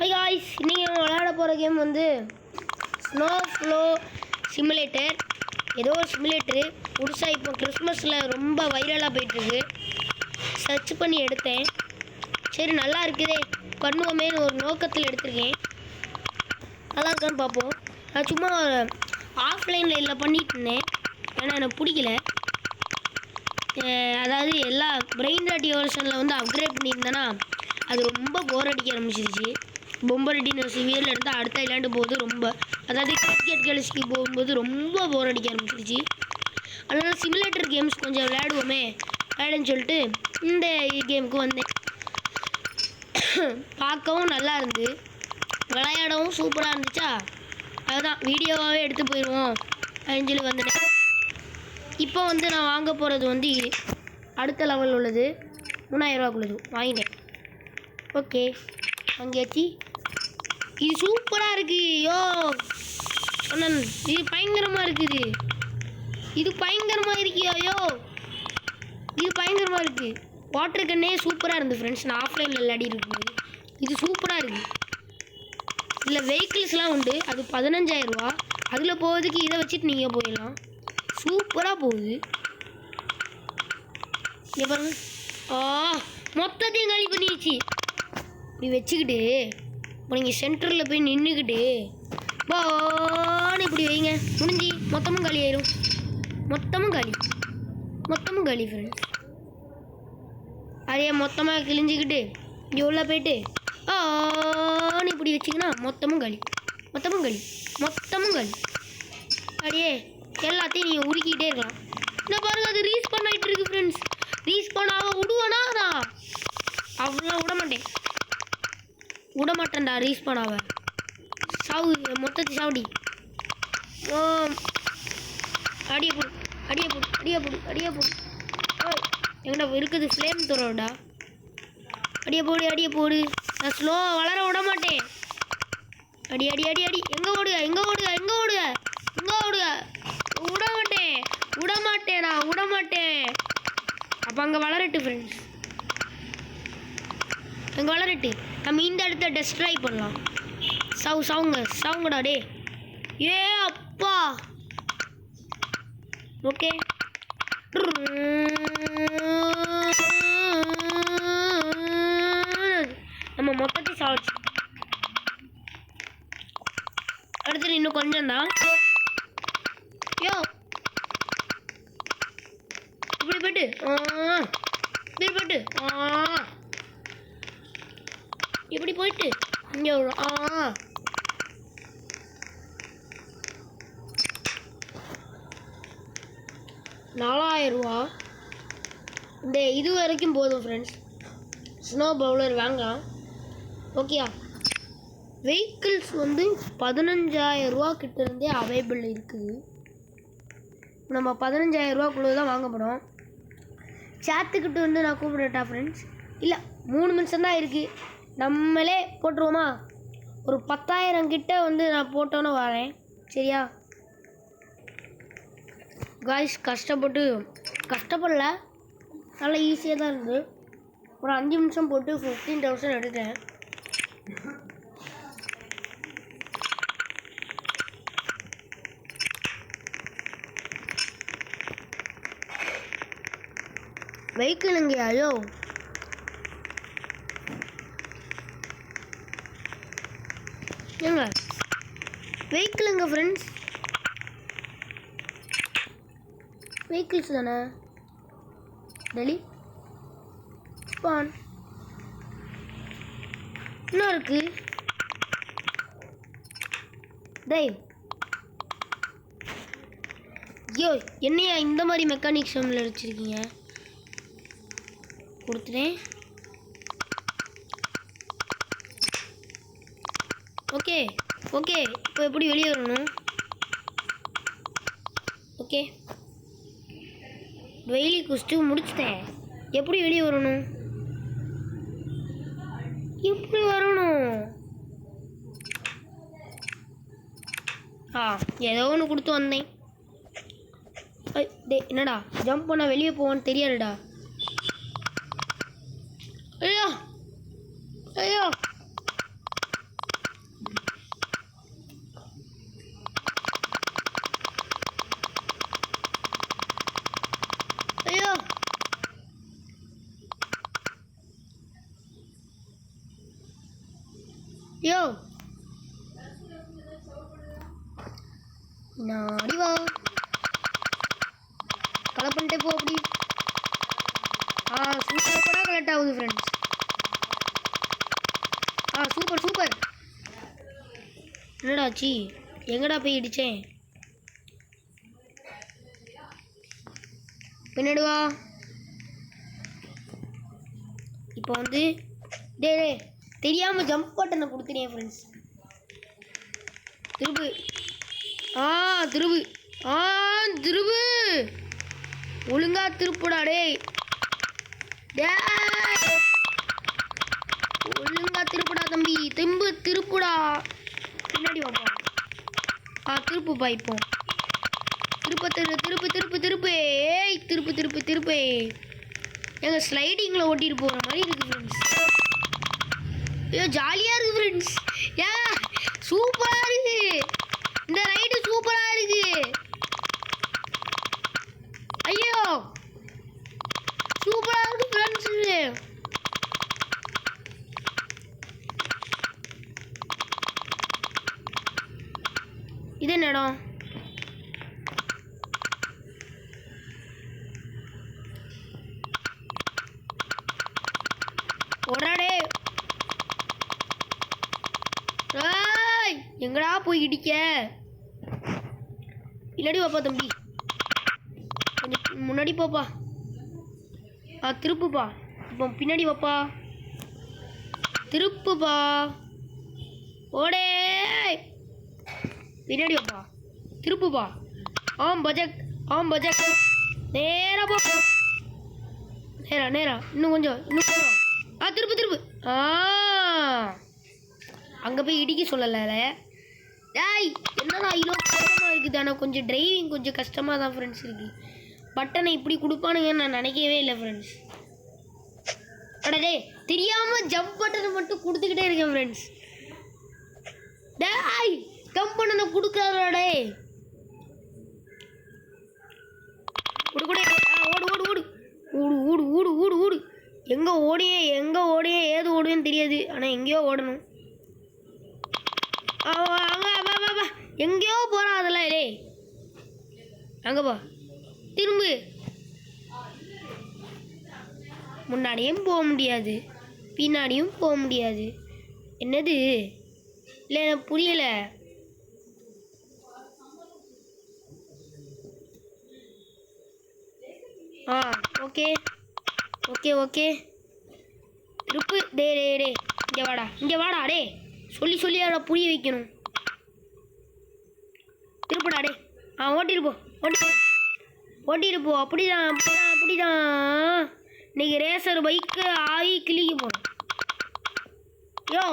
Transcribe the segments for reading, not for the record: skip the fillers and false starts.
Hi guys, இன்றைக்கி நம்ம விளையாட போகிற கேம் வந்து ஸ்னோ ஃப்ளோ சிமுலேட்டர். ஏதோ ஒரு சிமுலேட்டரு புதுசாக இப்போ கிறிஸ்மஸில் ரொம்ப வைரலாக போயிட்டுருக்கு. சர்ச் பண்ணி எடுத்தேன். சரி நல்லா இருக்குதே பண்ணுவோமேனு ஒரு நோக்கத்தில் எடுத்திருக்கேன். நல்லா இருக்கான்னு பார்ப்போம். நான் சும்மா ஆஃப்லைனில் இல்லை பண்ணிகிட்டு இருந்தேன், ஏன்னா எனக்கு பிடிக்கல. அதாவது எல்லா பிரெயின் ராட்டி வெர்ஷனில் வந்து அப்கிரேட் பண்ணியிருந்தேன்னா அது ரொம்ப போர் அடிக்க ஆரம்பிச்சிருச்சு. பொம்பரட்டின்னு சிவியரில் எடுத்தால் அடுத்த விளையாண்டு போகுது ரொம்ப, அதாவது கிரிக்கெட் கழிச்சிக்கு போகும்போது ரொம்ப போர் அடிக்க ஆரம்பிச்சிருச்சு. அதனால் சிமுலேட்டர் கேம்ஸ் கொஞ்சம் விளையாடுவோமே விளையாடுன்னு சொல்லிட்டு இந்த கேமுக்கு வந்தேன். பார்க்கவும் நல்லா இருந்து விளையாடவும் சூப்பராக இருந்துச்சா, அதுதான் வீடியோவாகவே எடுத்து போயிடுவோம் அப்படின்னு சொல்லி வந்துட்டேன். இப்போ வந்து நான் வாங்க போகிறது வந்து அடுத்த லெவல் உள்ளது, 3000 ரூபாக்குள்ளது வாங்கிட்டேன். ஓகே வாங்கியாச்சு. இது சூப்பராக இருக்குது. யோ சொன்னன், இது பயங்கரமாக இருக்குது. இது பயங்கரமாக இருக்கியா? யோ இது பயங்கரமாக இருக்குது. வாட்டர் கன்னே சூப்பராக இருந்து ஃப்ரெண்ட்ஸ். நான் ஆஃப்லைனில் விளையாடி இருக்குது. இது சூப்பராக இருக்குது. இதில் வெஹிக்கிள்ஸ்லாம் உண்டு. அது 15000 ரூபா. அதில் போகிறதுக்கு இதை வச்சுட்டு நீங்கள் போயிடலாம். சூப்பராக போகுது. இங்கே பாருங்க, மொத்தத்தையும் காலி பண்ணிடுச்சு. இப்படி வச்சுக்கிட்டு இப்போ நீங்கள் சென்டரில் போய் நின்றுக்கிட்டு பான்னு இப்படி வைங்க, முடிஞ்சு மொத்தமும் காலி ஆயிரும். மொத்தமும் காலி ஃப்ரெண்ட்ஸ். அதே மொத்தமாக கிழிஞ்சிக்கிட்டு இங்கே உள்ள போயிட்டு ஆன்னு இப்படி வச்சிங்கன்னா மொத்தமும் காலி. அப்படியே எல்லாத்தையும் நீங்கள் உருக்கிக்கிட்டே இருக்கலாம். என்ன பாருங்க, அது ரீஸ்பான் ஆகிட்டு இருக்கு ஃப்ரெண்ட்ஸ். ரீஸ்பான் ஆக விடுவானா? நான் அவ்வளோ விட மாட்டேன்டா ரீஸ்பான் ஆக. சாவு மொத்தத்தை சாவடி. அடியே போடு. எங்கடா இருக்குது ஃப்ளேம் தரோடா. அடியே போடு. நான் ஸ்லோவாக வளர விட மாட்டேன். அடி. எங்கே ஓடுக. விட மாட்டேன். அப்போ அங்கே வளரட்டு ஃப்ரெண்ட்ஸ். நம்ம இந்த இடத்த டெஸ்ட்ராய் பண்ணலாம். சாவுங்கடா டே. ஏ அப்பா. ஓகே நம்ம மொத்தத்தை சாவச்சு. அடுத்து இன்னும் கொஞ்சம் தான். யோ இப்படி போயிட்டு இப்படி போயிட்டு இங்கே 4000 ரூபா. இந்த இது வரைக்கும் போதும் ஃப்ரெண்ட்ஸ். ஸ்னோ பவுலர் வாங்கலாம். ஓகேயா? வெஹிக்கிள்ஸ் வந்து 15000 ரூபா கிட்ட இருந்தே அவைலபிள் இருக்குது. நம்ம 15000 ரூபாக்குள்ளே தான் வாங்க போகிறோம். சேத்துக்கிட்ட வந்து நான் கூப்பிடட்டா ஃப்ரெண்ட்ஸ்? இல்லை, 3 நிமிஷம் தான் இருக்குது. நம்மளே போட்டுருவோமா? ஒரு 10000 கிட்ட வந்து நான் போட்டோன்னு வரேன். சரியா காய்ஸ்? கஷ்டப்படல, நல்லா ஈஸியாக தான் இருந்தது. ஒரு 5 நிமிஷம் போட்டு 15000 எடுத்தேன். வெஹிக்கிள் எங்கேயாயோ? ஏங்க வெஹிக்கிள் எங்க ஃப்ரெண்ட்ஸ்? வெஹிக்கிள்ஸ் தானே. டெலி ஸ்பான் இன்னும் இருக்கு. டைவ். ஐயோ, என்னையா இந்த மாதிரி மெக்கானிக் ஷோமில் வச்சுருக்கீங்க? கொடுத்துட்டேன். ஓகே இப்போ எப்படி வெளியே வரணும்? ஓகே டெய்லி குஸ்ட்டு முடிச்சிட்டேன். எப்படி வெளியே வரணும்? ஏதோ ஒன்று கொடுத்து வந்தேன். என்னடா ஜம்ப் பண்ண வெளியே போவான்னு தெரியாதுடா. ஐயோ யோ நாடி வா கலெக்ட் பண்ணிட்டே போ அப்படி. சூப்பர் கூட கலெக்ட் ஆகுது ஃப்ரெண்ட்ஸ். Super super. என்னடாச்சு, எங்கடா போய் இடிச்சேன்? பின்னாடி வா. இப்போ வந்து டே தெரியாமல் ஜம்ப் பட்டனை கொடுத்துட்டேன் ஃப்ரெண்ட்ஸ். திருப்பு திருப்பு திருப்பு ஒழுங்கா திருப்புடா டேய். ஒழுங்கா திருப்புடா தம்பி, திருப்புடா. பின்னாடி வாப்பா. திருப்புப்பா. இப்போ திருப்பு ஏய் திருப்பு. எங்கள் ஸ்லைடிங்கில் ஓட்டிட்டு போகிற மாதிரி இருக்குது ஃப்ரெண்ட்ஸ். ஐயோ ஜாலியாக இருக்குது ஃப்ரெண்ட்ஸ். சூப்பராக இருக்குது இந்த ரைடு, சூப்பராக இருக்குது. ஐயோ சூப்பராக இருக்குது ஃப்ரெண்ட்ஸ். இது என்ன இடம்? ஒரே எங்கடா போய் இடிக்க? பின்னாடி வாப்பா தம்பி, கொஞ்சம் முன்னாடி போப்பா. திருப்புப்பா. இப்போ பின்னாடி வாப்பா, திருப்புப்பா. ஓடே பின்னாடி வாப்பா, திருப்புப்பா. பஜக் நேரா போ. நேரா இன்னும் கொஞ்சம். திருப்பு. அங்கே போய் இடிக்க சொல்லல. என்னடா இவ்வளோ கஷ்டமாக இருக்குது. ஆனால் கொஞ்சம் டிரைவிங் கொஞ்சம் கஷ்டமாக தான் ஃப்ரெண்ட்ஸ் இருக்குது. பட்டனை இப்படி கொடுப்பானுங்கன்னு நான் நினைக்கவே இல்லை ஃப்ரெண்ட்ஸ். அடடே தெரியாமல் ஜம்ப் பட்டனை மட்டும் கொடுத்துக்கிட்டே இருக்கேன் ஃப்ரெண்ட்ஸ். ஜம்ப் பட்டனை கொடுக்காதே. ஓடு. எங்கே ஓடியே ஏது ஓடுவேன்னு தெரியாது. ஆனால் எங்கேயோ ஓடணும். எங்கேயோ போகிறான் அதெல்லாம். அங்கே போ. திரும்பு. முன்னாடியும் போக முடியாது, பின்னாடியும் போக முடியாது. என்னது இல்லை எனக்கு புரியலை. ஓகே திருப்பு. டே இங்கே வாடா டே. சொல்லி அதை புரிய வைக்கணும். திருப்புடா டே. ஓட்டிட்டு போ. அப்படிதான். இன்னைக்கு ரேசர் பைக்கு ஆகி கிளிக்கு போகணும். யோ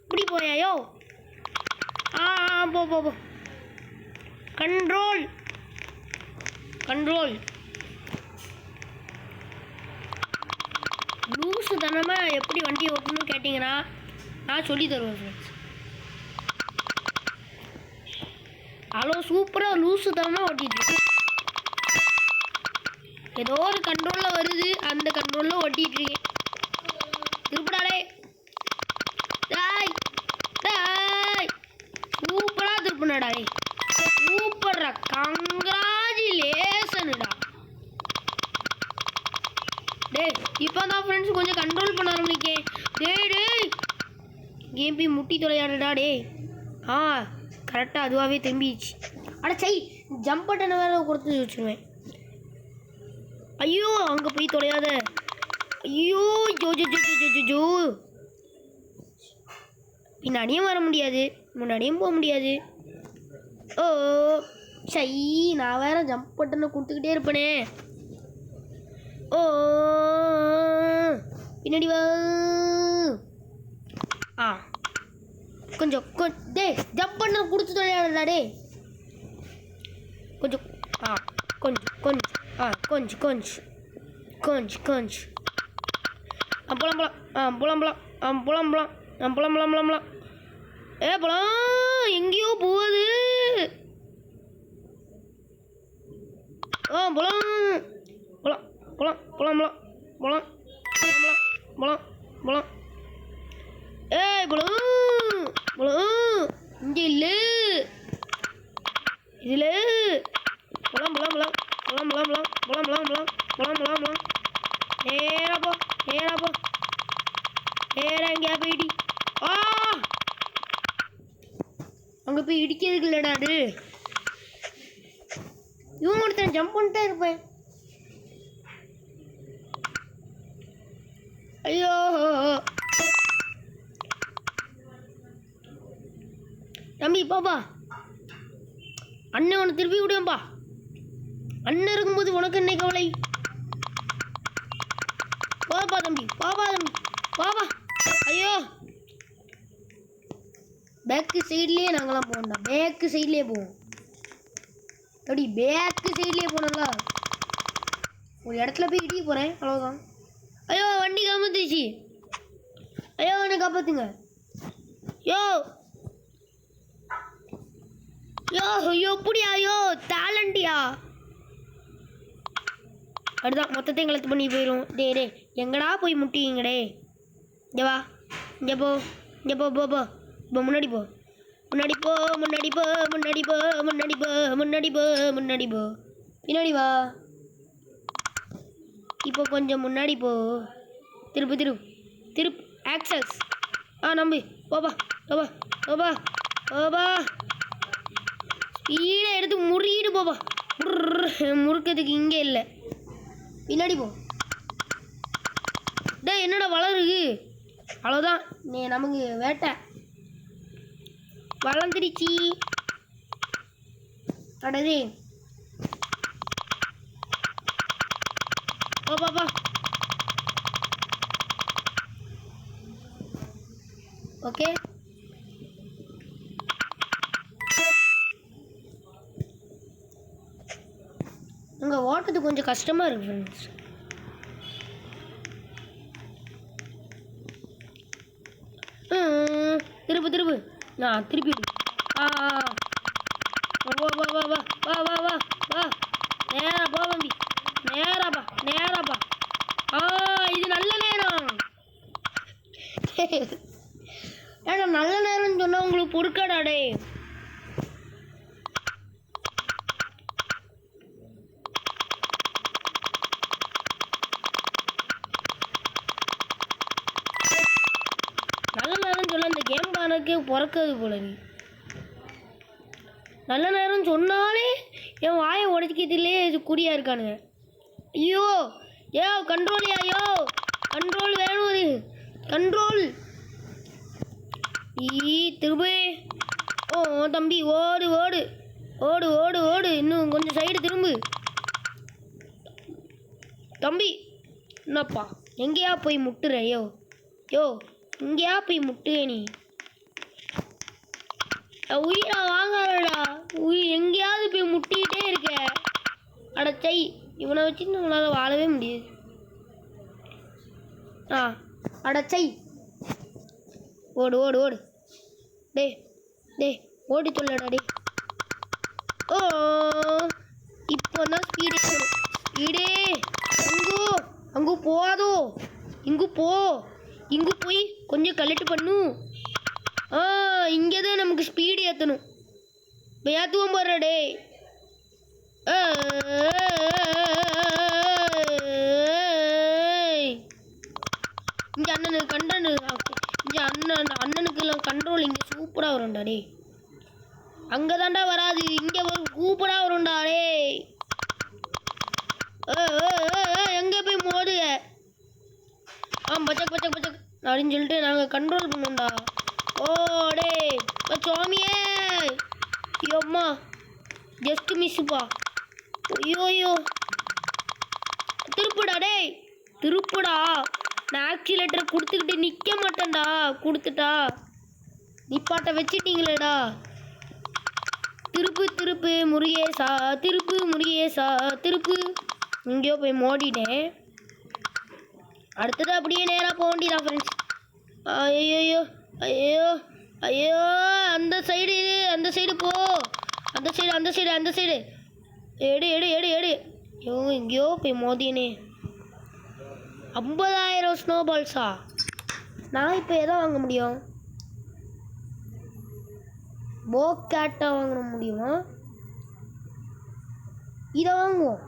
இப்படி போயா யோ? போ. கண்ட்ரோல். லூஸு தனமாக எப்படி வண்டி ஓட்டணும்னு கேட்டிங்கன்னா நான் சொல்லி தருவேன் ஃப்ரெண்ட்ஸ். அவ்வளோ சூப்பராக லூஸு தனமாக ஓட்டிகிட்டு ஏதோ ஒரு கண்ட்ரோலில் வருது, அந்த கண்ட்ரோலில் ஓட்டிகிட்ருக்கேன். திருப்படாடே. சூப்பராக திருப்பினாடா. சூப்பர்ரா, கங்க்ராஜுலேஷனுடா. இப்போ தான் ஃப்ரெண்ட்ஸ் கொஞ்சம் கண்ட்ரோல் பண்ண ஆரம்பிக்கேன். கேம் போய் முட்டி தொலையாடுடா டே. கரெக்டாக அதுவாகவே திரும்பிடுச்சு. ஜம்ப் பட்டனை வேறு கொடுத்து வச்சுருவேன். ஐயோ அங்கே போய் தொலையாத. ஐயோ ஜோ. பின்னாடியும் வர முடியாது, முன்னாடியும் போக முடியாது. நான் வேற ஜம்ப் பட்டனை கொடுத்துக்கிட்டே இருப்பேனே. பின்னாடி வா. கொஞ்சம் ஜம்ப் பண்ண கொடுத்து தொலையாடா டே. கொஞ்சம் போலாம். போலாம் எங்கேயோ போகுது. போலாம். போலாம். எங்கேயா போயிடி. ஆ அங்கே போய் இடிக்கிறதுக்கு இல்லைடா அது. இவங்க ஒருத்தன் ஜம்ப் பண்ணிட்டே இருப்பேன். ஐயோ தம்பி பாப்பா, அண்ணன் உனக்கு திருப்பி விடுவேன்ப்பா. அண்ணன் இருக்கும்போது உனக்கு என்ன கவலை? பாப்பா தம்பி, பாப்பா தம்பி, பாப்பா. ஐயோ பேக்கு சைட்லேயே நாங்களாம் போகணும்டா. பேக்கு சைட்லேயே போவோம். அப்படி பேக்கு சைட்லேயே போனோம்ல, ஒரு இடத்துல போய் இடிக்க போகிறேன், அவ்வளோதான். ஐயோ வண்டி காப்பாத்துச்சு. ஐயோ என்னை காப்பாற்றுங்க. யோ யோ ஐயோ எப்படியா? ஐயோ டேலண்டியா? அதுதான் மொத்தத்தையும் கலத்து பண்ணி போயிடும். டே எங்கடா போய் முட்டிங்கடே. இங்கே வா, இங்கே போ, இங்கே போ போ போ இப்போ முன்னாடி போ, முன்னாடி போ, முன்னாடி போ, முன்னாடி போ, முன்னாடி போ, முன்னாடி போ, முன்னாடி போ, பின்னாடி வா. இப்போ கொஞ்சம் முன்னாடி போ. திருப்பு திருப்பு திருப்பு ஆக்சஸ். நம்பி போப்பா போப்பா போப்பா போப்பா. ஸ்பீடை எடுத்து முறியிடு போப்பா. முறுக்கிறதுக்கு இங்கே இல்லை, பின்னாடி போ. டே என்னடா வளருது? அவ்வளோதான், நீ நமக்கு வேட்டை வளர்ந்துருச்சு. அடது ஓப்பாப்பா. ஓகே அங்கே ஓட்டுறது கொஞ்சம் கஷ்டமாக இருக்கு ஃப்ரெண்ட்ஸ். திருப்பு திருப்பு திருப்பி. வா வா வா வா வா வா வா வா. நேரா போ தம்பி, நேராப்பா நேராப்பா. இது நல்ல நேரம். ஏன்னா நல்ல நேரம்னு சொன்னால் உங்களுக்கு பொறுக்காடாடே. நல்ல நேரம் சொல்ல இந்த கேம் பானக்கே பிறக்காது போல. நீ நல்ல நேரம் சொன்னாலே என் வாயை உடச்சிக்கிறதுலேயே இது குறியாக இருக்கானுங்க. ஐயோ ஏ கண்ட்ரோல், ஐயோ கண்ட்ரோல் வேணும், கண்ட்ரோல். திரும்ப. தம்பி ஓடு ஓடு ஓடு ஓடு ஓடு. இன்னும் கொஞ்சம் சைடு திரும்பு தம்பி. என்னப்பா எங்கேயா போய் முட்டுற? யோ இங்கேயா போய் முட்டுவே நீ? உயிரா வாங்கடா. எங்கேயாவது போய் முட்டிக்கிட்டே இருக்க. அடச்சை, இவனை வச்சு நம்மளால் வாழவே முடியாது. அடச்சை, ஓடு ஓடு ஓடு. டே ஓடி சொல்லடா டே. இப்போ தான் ஸ்பீடே வரும். ஸ்பீடே அங்கு போதோ. இங்கு போய் கொஞ்சம் கலெக்ட் பண்ணும். இங்கே தான் நமக்கு ஸ்பீடு ஏற்றணும். இப்போ ஏற்றுவோம் போடுற டே. இங்கே அண்ணனுக்கு கண்டனு இங்கே அண்ணனுக்குலாம் கண்ட்ரோல் இங்கே சூப்பராக வரும்டா டே. அங்கே தாண்டா வராது, இங்கே சூப்பராக வரும்டா டே. எங்கே போய் மோதுக? பச்சக் பச்சக் பச்சக் அப்படின்னு சொல்லிட்டு நாங்கள் கண்ட்ரோல் பண்ணுவோம்டா. ஓடே சுவாமியே. ஐயோம்மா ஜஸ்ட் மிஸ்ஸுப்பா. ஐயோயோ திருப்புடா டே, திருப்புடா. நான் ஆக்சிலேட்டர் கொடுத்துக்கிட்டு நிற்க மாட்டேன்டா. கொடுத்துட்டா நிப்பாட்ட வச்சிட்டீங்களேடா. திருப்பு திருப்பு முருகேசா, திருப்பு முருகேசா, திருப்பு. இங்கேயோ போய் மோடிட்டேன். அடுத்தது அப்படியே நேராக போக வேண்டியதான் ஃப்ரெண்ட்ஸ். ஐயோ ஐயோ ஐயோ. அந்த சைடு போ. அந்த சைடு எடு எடு எடு எடு. எங்கேயோ போய் மோதினே. 50,000 ஸ்னோபால்ஸா? நான் இப்போ எதை வாங்க முடியும்? போக்கேட்டை வாங்க முடியுமா? இதை வாங்குவோம்.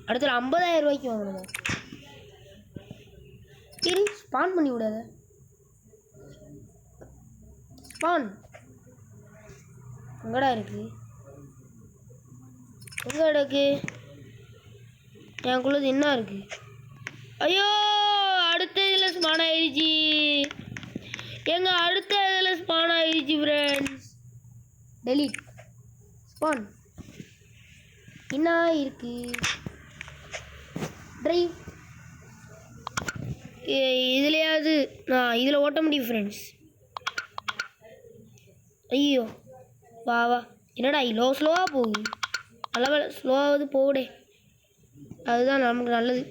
அடுத்த 50,000 ரூபாய்க்கு வாங்கணுமா? ஸ்பான் பண்ணி விடாத. ஸ்பான் எங்கடா இருக்கு? எங்க இருக்கு? எனக்குள்ளது என்ன இருக்கு? ஐயோ, அடுத்த இதில் ஸ்பான் ஆயிடுச்சு. அடுத்த இதில் ஸ்பான் ஆயிடுச்சு ஃப்ரெண்ட்ஸ். Delete span. என்ன இருக்கு? டிரைவ் இதுலையாவது நான் இதில் ஓட்ட முடியும் ஃப்ரெண்ட்ஸ். ஐயோ வா வா, என்னடா இவ்வளோ ஸ்லோவாக போகுது? நல்ல ஸ்லோவாவது போகுடே, அதுதான் நமக்கு நல்லது.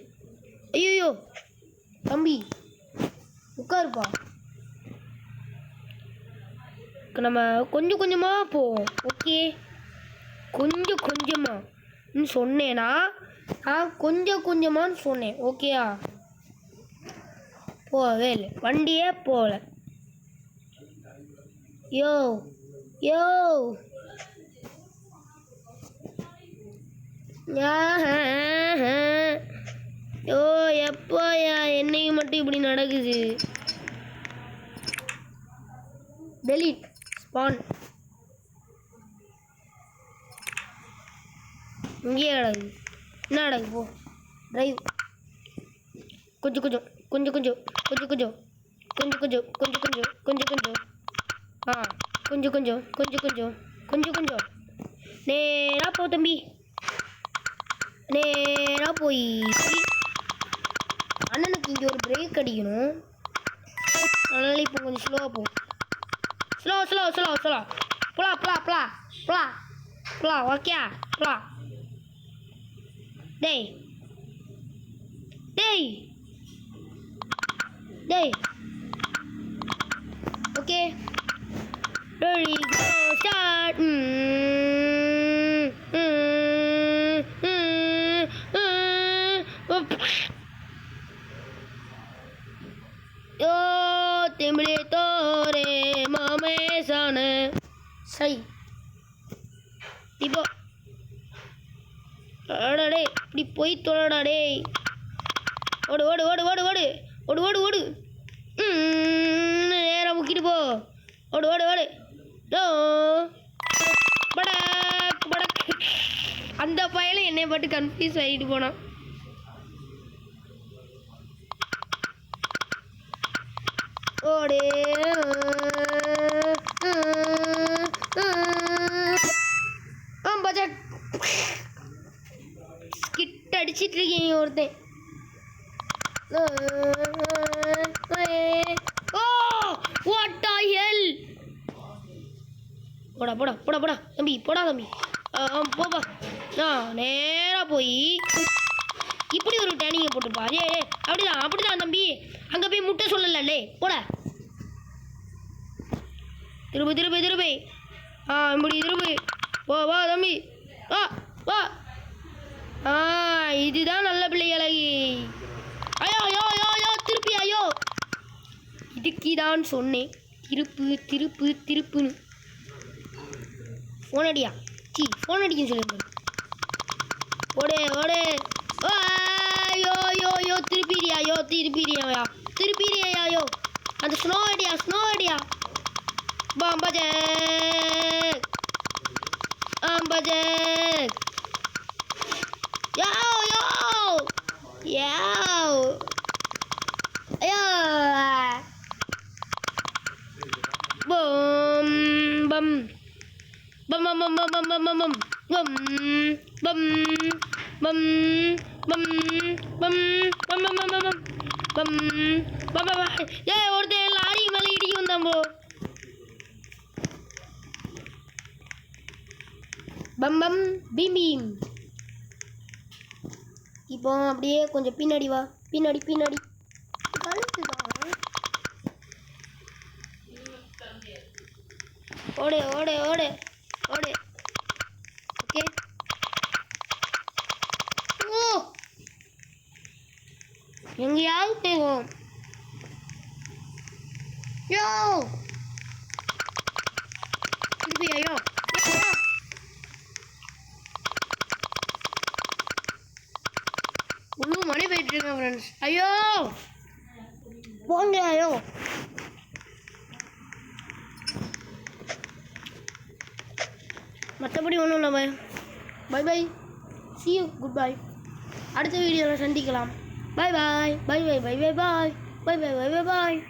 ஐயோ தம்பி உட்காருப்பா. நம்ம கொஞ்சம் கொஞ்சமாக போவோம். ஓகே, கொஞ்சம் கொஞ்சமாக சொன்னேன்னா நான் கொஞ்சம் கொஞ்சமான்னு சொன்னேன். ஓகேயா? போகவே இல்லை, வண்டியே போகல. யோ யோ யோ எப்போயா என்னைக்கு மட்டும் இப்படி நடக்குது? டெலீட் ஸ்பான். இங்கேயே கிடக்கு. என்ன கிடக்கு? போ டிரைவ். கொஞ்சம் கொஞ்சம் கொஞ்சம் கொஞ்சம் கொஞ்சம் கொஞ்சம் கொஞ்சம் கொஞ்சம் கொஞ்சம் கொஞ்சம் கொஞ்சம் கொஞ்சம் ஆ கொஞ்சம் கொஞ்சம் கொஞ்சம் கொஞ்சம் கொஞ்சம் கொஞ்சம் நேராக போ தம்பி, நேராக போய் அண்ணனுக்கு இங்கே ஒரு பிரேக் அடிக்கணும். அதனால இப்போ கொஞ்சம் ஸ்லோவாக போ. ஸ்லோ ஸ்லோ ஸ்லோ ஸ்லோ புலா புலா புலா புலா புலா. ஓகே புலா. டேய் டேய் டேய். Okay ready go start. யோ திமிழே தோரே மாமே சானு. சரி இப்போ அடடே இப்படி போய் தொழடா டேய். ஓடு ஓடு ஓடு ஓடு ஓடு ஓடு ஓடு ஓடு. நேராக முக்கிட்டு போ. ஓடு ஓடு ஓடு. படக் படக். அந்த பையனும் என்னை பாட்டு கன்ஃபியூஸ் ஆகிட்டு போனான். ஓடு. பஜக் கிட்ட அடிச்சிட்டு இருக்கீங்க ஒருத்தன். ஓ வாட் தி ஹெல். போடா போடா போடா போடா தம்பி, போடா தம்பி. போப்பா. நேராக போய் இப்படி ஒரு டேனிங்கை போட்டுப்பா. ஏ அப்படிதான் அப்படிதான் தம்பி. அங்கே போய் முட்டை சொல்லலே. போட திரும்ப திரும்ப திரும்ப. இப்படி திரும்ப. வா வா தம்பி வா வா. இதுதான் நல்ல பிள்ளை அழகி. ஐயோ ஐயோ ஐயோ ஐயோ திருப்பி. ஐயோ இதுக்குதான் சொன்னேன் திருப்பு திருப்பு திருப்புன்னு. ஃபோன் அடியா? ஃபோன் அடிக்குன்னு சொல்லியிருந்தேன். ஓடே ஓடே. ஐயோ யோ யோ திருப்பிடியா? யோ திருப்பிடியா? திருப்பிடியா? யோ அந்த ஸ்னோ அடியா, ஸ்னோ அடியா. பஜக் பஜக். யோ யோ யோ ஐயோ. பம் பம் bum bum bum bum bum bum bum bum bum bum bum bum bum bum bum bum bum bum. ஏய் ஒருத்தன் லாரி மேலே இடிக்க வந்தான் போ. பம் பம் பீம் பீம். இப்போ அப்படியே கொஞ்சம் பின்னாடி வா. பின்னாடி பின்னாடி. ஓடு ஓடு ஓடு ஓடு. ஓகே. ஓ எங்கேயாவது போகும். யோ திருப்பி. ஐயோ முழு மணி போயிட்டு இருக்கேன் ஃப்ரெண்ட்ஸ். ஐயோ போங்கயோ. மற்றபடி ஒன்றும் இல்லை bye. Bye bye. see you. Good bye. அடுத்த வீடியோவில் சந்திக்கலாம். Bye bye. Bye bye bye bye bye. Bye bye bye bye பாய்.